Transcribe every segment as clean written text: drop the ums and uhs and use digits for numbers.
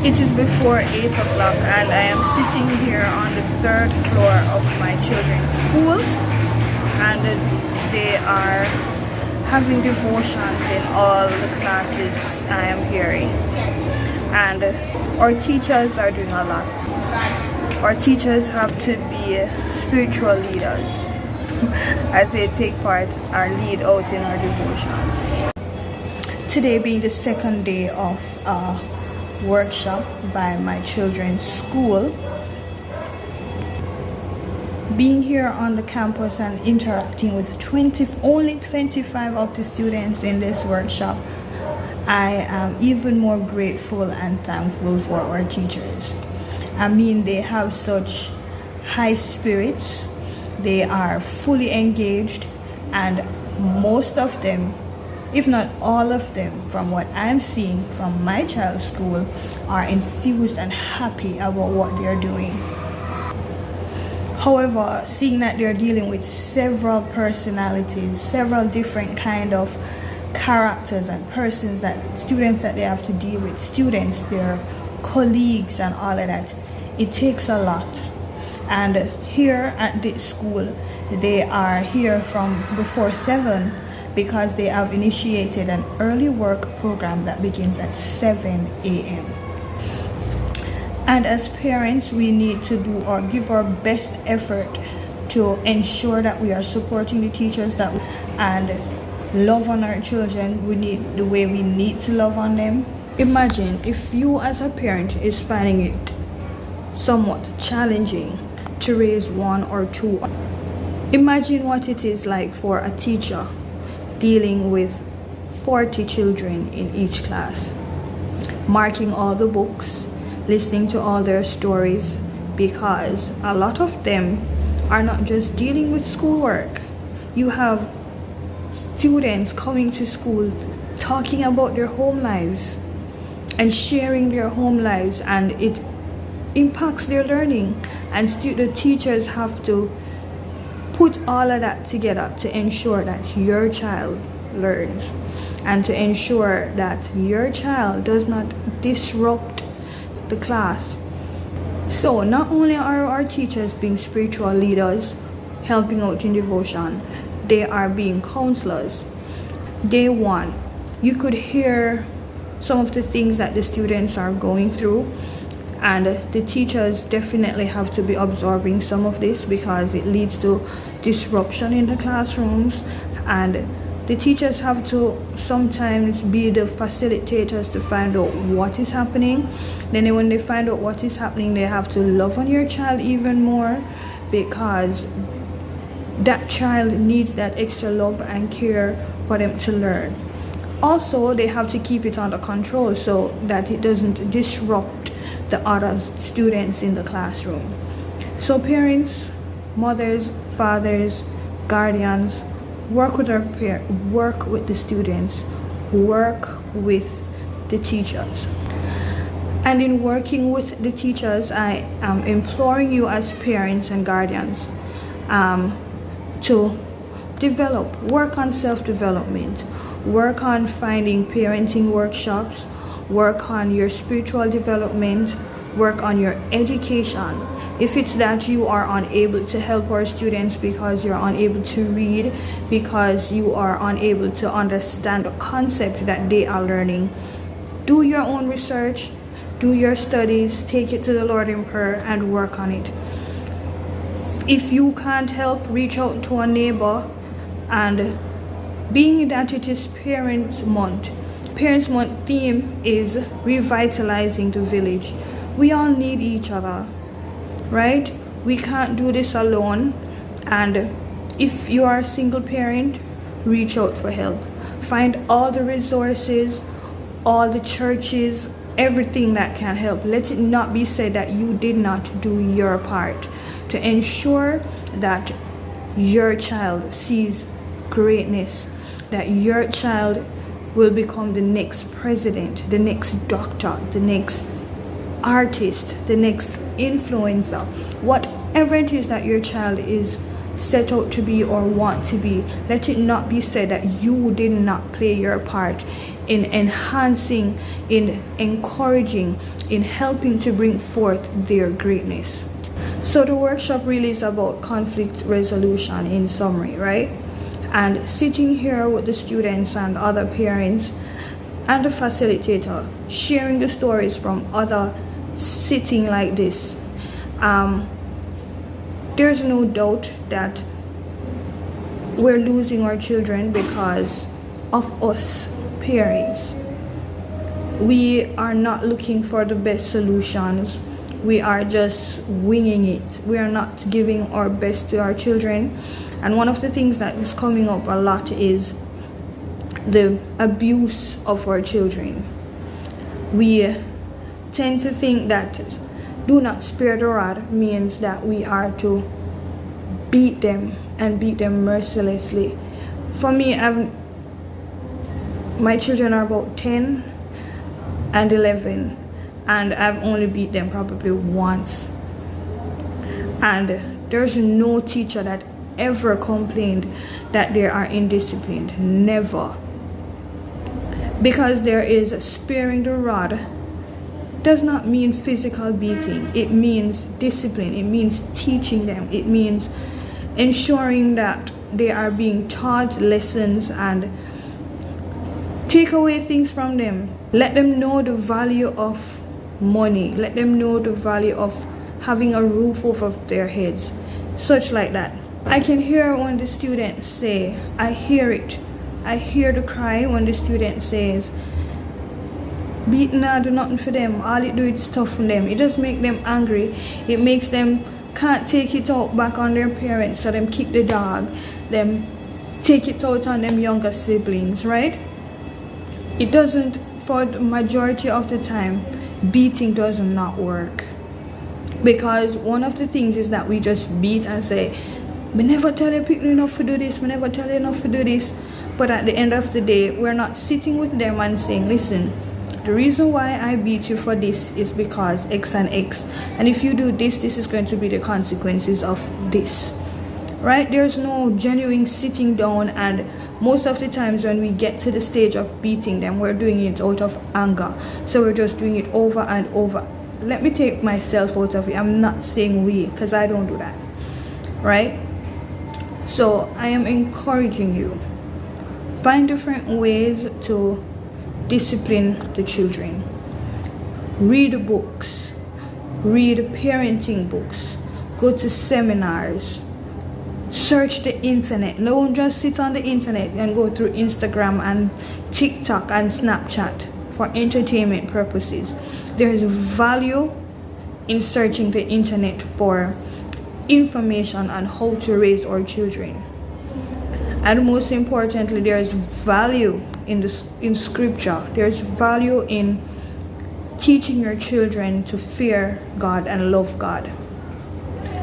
It is before 8 o'clock and I am sitting here on the third floor of my children's school, and they are having devotions in all the classes I am hearing. And our teachers are doing a lot. Our teachers have to be spiritual leaders as they take part or lead out in our devotions. Today being the second day of workshop by my children's school, being here on the campus and interacting with only 25 of the students in this workshop, I am even more grateful and thankful for our teachers. I mean, they have such high spirits, they are fully engaged, and most of them, if not all of them, from what I'm seeing from my child's school, are enthused and happy about what they're doing. However, seeing that they're dealing with several personalities, several different kind of characters and students that they have to deal with, students, their colleagues and all of that, it takes a lot. And here at this school, they are here from before 7 because they have initiated an early work program that begins at 7 a.m. And as parents, we need to do or give our best effort to ensure that we are supporting the teachers and love on our children. We need the way we need to love on them. Imagine if you as a parent is finding it somewhat challenging to raise one or two. Imagine what it is like for a teacher dealing with 40 children in each class, marking all the books, listening to all their stories, because a lot of them are not just dealing with schoolwork. You have students coming to school talking about their home lives and sharing their home lives, and it impacts their learning, and the teachers have to put all of that together to ensure that your child learns and to ensure that your child does not disrupt the class. So not only are our teachers being spiritual leaders, helping out in devotion, they are being counselors. Day one, you could hear some of the things that the students are going through, and the teachers definitely have to be absorbing some of this because it leads to disruption in the classrooms, and the teachers have to sometimes be the facilitators to find out what is happening. Then when they find out what is happening, they have to love on your child even more, because that child needs that extra love and care for them to learn. Also, they have to keep it under control so that it doesn't disrupt the other students in the classroom. So parents, mothers, fathers, guardians, work with the students, work with the teachers. And in working with the teachers, I am imploring you as parents and guardians to work on self-development, work on finding parenting workshops, work on your spiritual development, work on your education. If it's that you are unable to help our students because you're unable to read, because you are unable to understand the concept that they are learning, do your own research, do your studies, take it to the Lord in prayer and work on it. If you can't help, reach out to a neighbor. And being that it is Parents Month theme is revitalizing the village. We all need each other, right? We can't do this alone. And if you are a single parent, reach out for help. Find all the resources, all the churches, everything that can help. Let it not be said that you did not do your part to ensure that your child sees greatness, that your child will become the next president, the next doctor, the next artist, the next influencer. Whatever it is that your child is set out to be or want to be. Let it not be said that you did not play your part in enhancing, in encouraging, in helping to bring forth their greatness. So the workshop really is about conflict resolution in summary, right? And sitting here with the students and other parents and the facilitator, sharing the stories from other sitting like this, there's no doubt that we're losing our children because of us parents. We are not looking for the best solutions. We are just winging it. We are not giving our best to our children. And one of the things that is coming up a lot is the abuse of our children. We tend to think that do not spare the rod means that we are to beat them and beat them mercilessly. For me, my children are about 10 and 11, and I've only beat them probably once. And there's no teacher that ever complained that they are indisciplined. Never. Because there is sparing the rod does not mean physical beating. It means discipline. It means teaching them. It means ensuring that they are being taught lessons and take away things from them. Let them know the value of money. Let them know the value of having a roof over their heads. Such like that. I can hear when the students say, I hear it. I hear the cry when the student says, beating not do nothing for them. All it do is toughen them. It just make them angry. It makes them can't take it out back on their parents, so them kick the dog. Them take it out on them younger siblings, right? It doesn't, for the majority of the time, beating does not work. Because one of the things is that we just beat and say, we never tell you people enough to do this, we never tell you enough to do this. But at the end of the day, we're not sitting with them and saying, listen, the reason why I beat you for this is because X and X. And if you do this, this is going to be the consequences of this. Right? There's no genuine sitting down, and most of the times when we get to the stage of beating them, we're doing it out of anger. So we're just doing it over and over. Let me take myself out of it. I'm not saying we, because I don't do that. Right? So I am encouraging you. Find different ways to discipline the children. Read books. Read parenting books. Go to seminars. Search the internet. Don't just sit on the internet and go through Instagram and TikTok and Snapchat for entertainment purposes. There is value in searching the internet for information on how to raise our children. And most importantly, there's value in scripture. There's value in teaching your children to fear God and love God.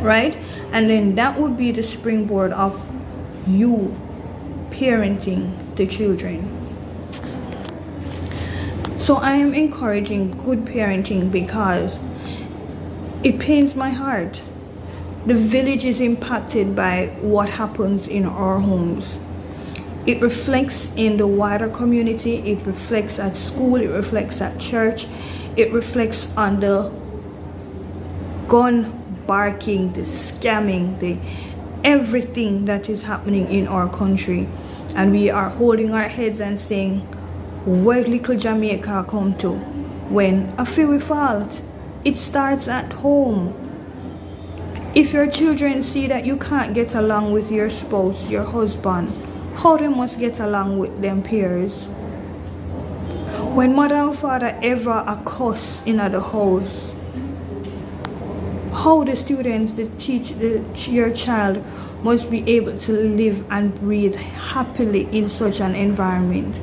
Right? And then that would be the springboard of you parenting the children. So I am encouraging good parenting because it pains my heart. The village is impacted by what happens in our homes. It reflects in the wider community. It reflects at school. It reflects at church. It reflects on the gun barking, the scamming, the everything that is happening in our country. And we are holding our heads and saying, where little Jamaica come to? When I feel we fault. It starts at home. If your children see that you can't get along with your spouse, your husband, how they must get along with them peers? When mother and father ever a cuss in the house, how the students that teach your child must be able to live and breathe happily in such an environment.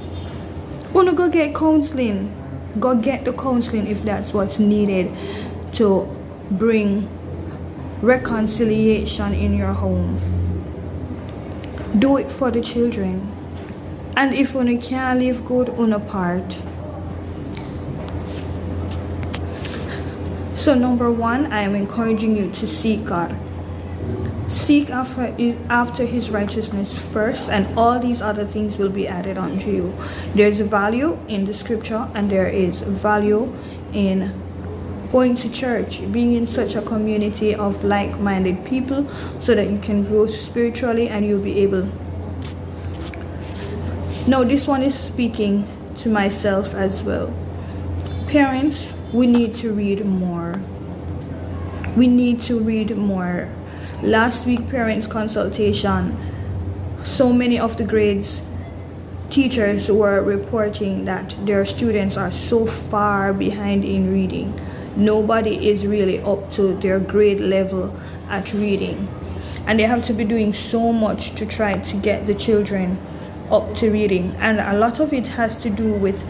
Wanna go get counseling? Go get the counseling if that's what's needed to bring reconciliation in your home. Do it for the children. And if you can't live good on a part. So number one, I am encouraging you to seek God. Seek after his righteousness first, and all these other things will be added unto you. There's value in the scripture, and there is value in going to church, being in such a community of like-minded people, so that you can grow spiritually and you'll be able. Now this one is speaking to myself as well. Parents, we need to read more. We need to read more. Last week, parents consultation, so many of the grades teachers were reporting that their students are so far behind in reading. Nobody is really up to their grade level at reading, and they have to be doing so much to try to get the children up to reading. And a lot of it has to do with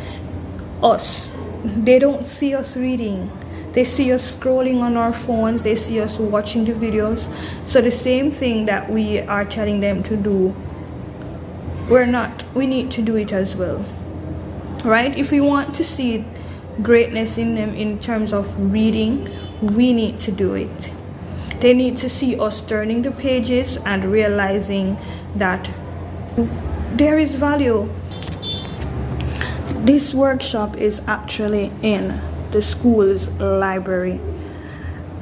us. They don't see us reading. They see us scrolling on our phones. They see us watching the videos. So the same thing that we are telling them to do, we need to do it as well, right? If we want to see greatness in them in terms of reading, we need to do it. They need to see us turning the pages and realizing that there is value. This workshop is actually in the school's library,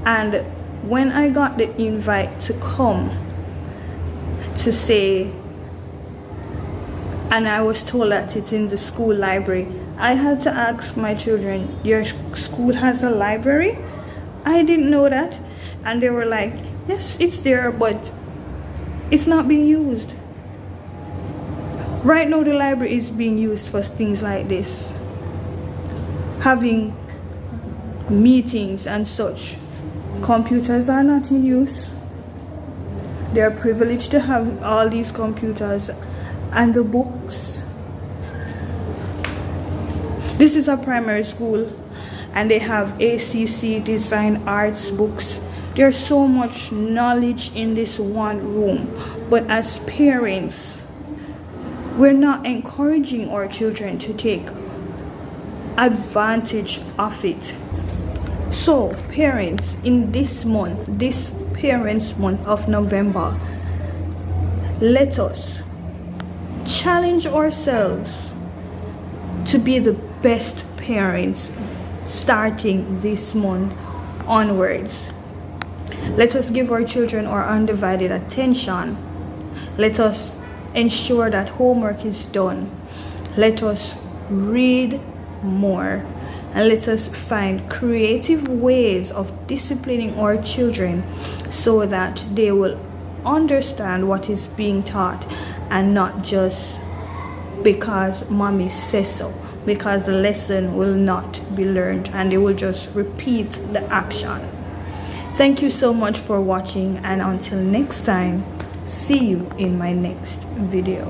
and when I got the invite to come to say, and I was told that it's in the school library, I had to ask my children, your school has a library? I didn't know that. And they were like, yes, it's there, but it's not being used. Right now the library is being used for things like this, having meetings and such. Computers are not in use. They are privileged to have all these computers and the books. This is a primary school, and they have ACC design arts books. There's so much knowledge in this one room, but as parents, we're not encouraging our children to take advantage of it. So parents, in this month, this Parents Month of November, let us challenge ourselves to be the best parents starting this month onwards. Let us give our children our undivided attention. Let us ensure that homework is done. Let us read more, and let us find creative ways of disciplining our children so that they will understand what is being taught, and not just because mommy says so, because the lesson will not be learned and they will just repeat the action. Thank you so much for watching, and until next time, see you in my next video.